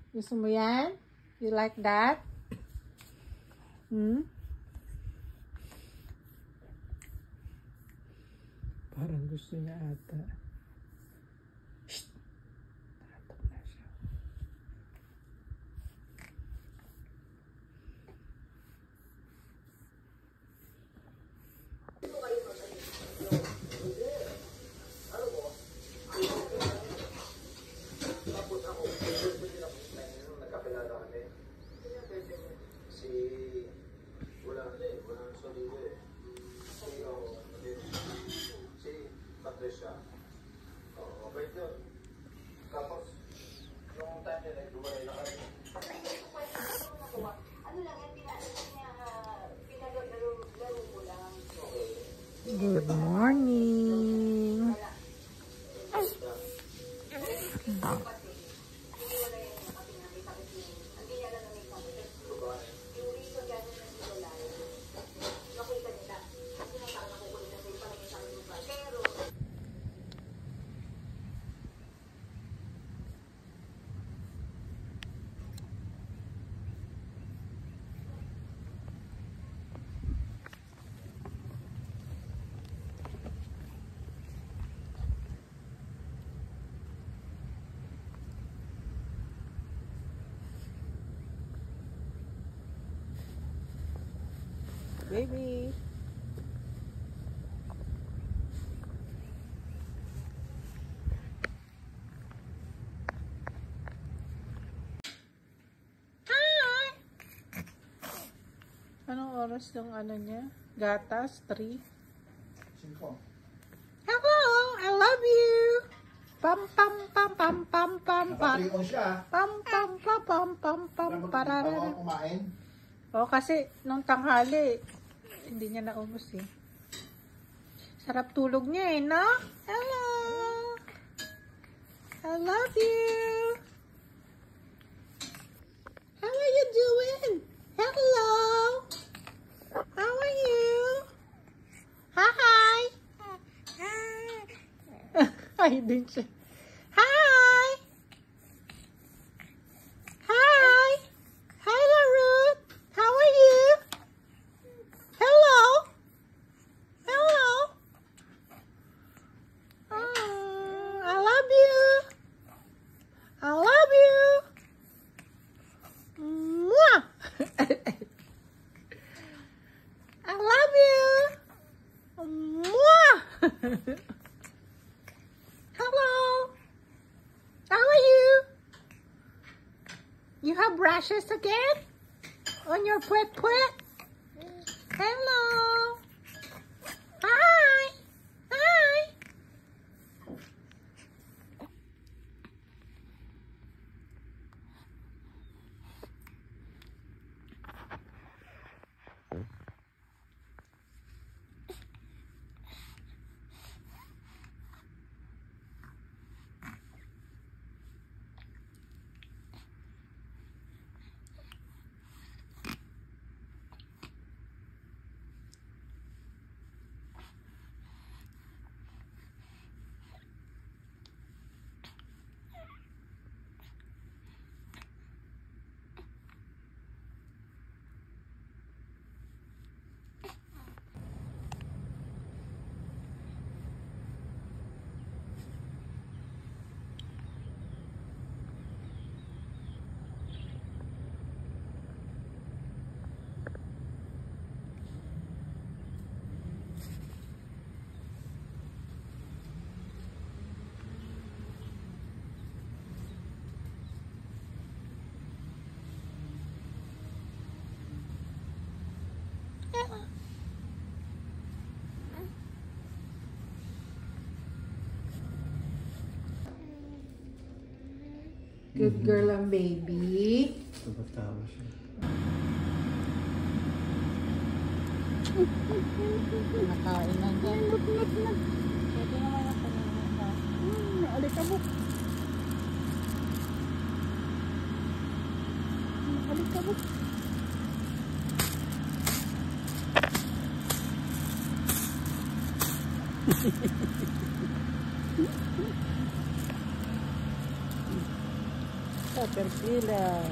Gusto mo yan? You like that? Parang gusto niya ata. Shh! Nakatok na siya. Good morning. Baby. Hi! Anong oras yung ano niya? Gatas? 3? 5. Hello! I love you! Pam pam pam pam pam pam pam. Naka-3 on siya. Pam pam pam pam pam pam parara. Bago ako kumain. Oh, kasi nung tanghali, hindi niya naubos eh. Sarap tulog niya eh, no? Hello! I love you! How are you doing? Hello! How are you? Hi! Hi din siya. Hi! Hi! Hi, Larut! How are you? Hello? Hello? I love you. I love you. Mwah! I love you. Mwah! Hello. How are you? You have rashes again? On your puwet puwet? Hello. Hi. Hi. Good girl ang baby. Tumatawa siya. Nakain na dyan. Pwede naman yung kanina. Alikabok. Alikabok. Caterpillar.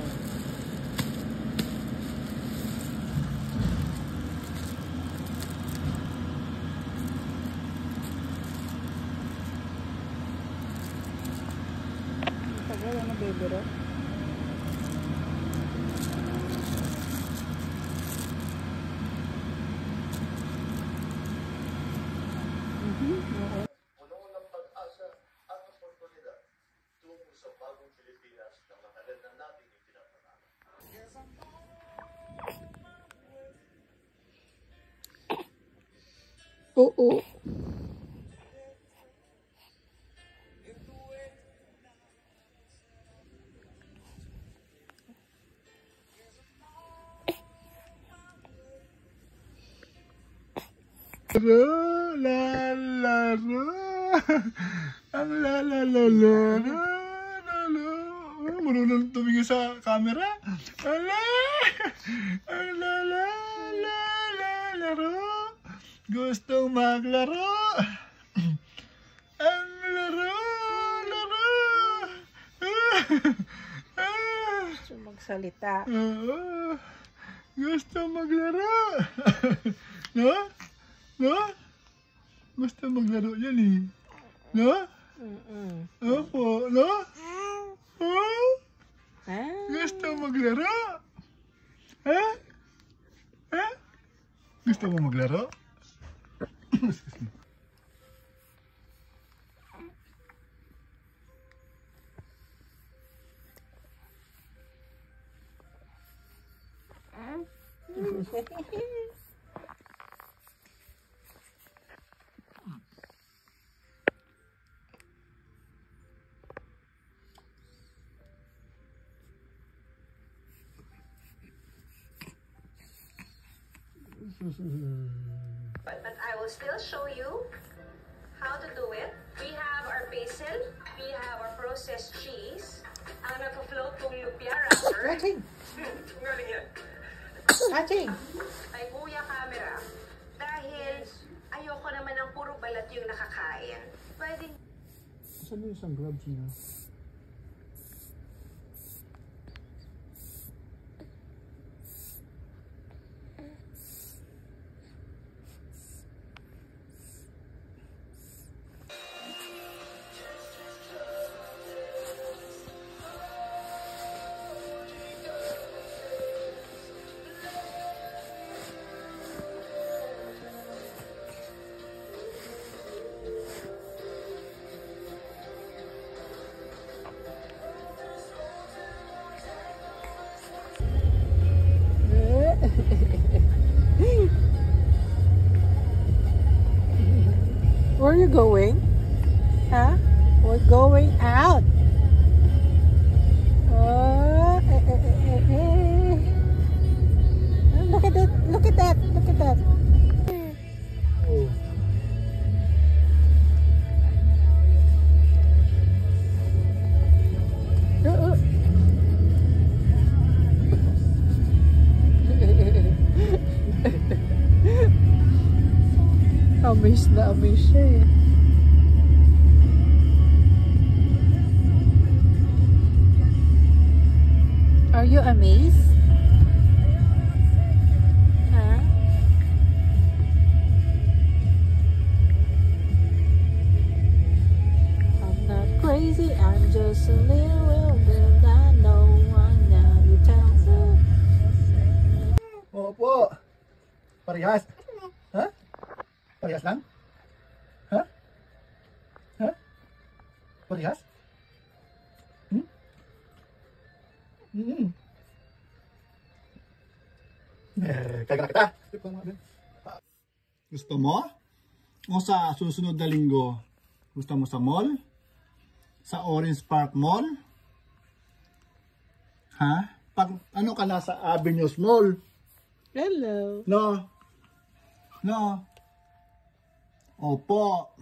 Tagal na baby ro. Puno ng pag-asa at oportunidad tungo sa bagong Pilipinas na matagal na natin ipinapangarap. Oo. Lalaro. Ang lalalala. Marunong tumingin sa camera. Ala. Ang lalalaro. Gustong maglaro. Ang laro. Gusto magsalita. Gusto maglaro. No? No? Gusto maglaro yan eh. No? Opo. No? Oh? Gusto maglaro? Ha? Ha? Gusto mo maglaro? But I will still show you how to do it. We have our basil, we have our processed cheese, ang nagpo-float kong lumpia wrapper. Watching. Galing yan. Watching. Ay kuya camera. Dahil ayoko naman ng puro balat yung nakakain. Pwede Saan yung isang gloves niya? Where are you going? Huh? We're going out. Oh, look at it. Look at that. Look at that. Oh. Amaze na amaze siya eh. Are you amazed? Huh? I'm not crazy, I'm just a little bit. I know one now you tell me. Opo. Parehas. Ha? Parehas lang? Ha? Ha? Parehas? Kaya na kita. Gusto mo? O sa susunod na linggo? Gusto mo sa mall? Sa Orange Park Mall? Ha? Pag ano ka na sa Avenues Mall? Hello. No. No. Opo.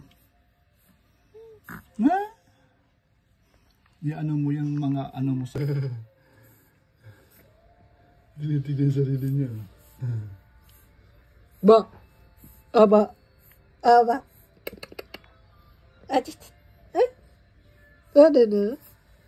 Ha? Ano mo yung mga ano mo sa... Tinitignan sarili niya. Ba. Aba. Aba. Ajit. Eh? Ano na?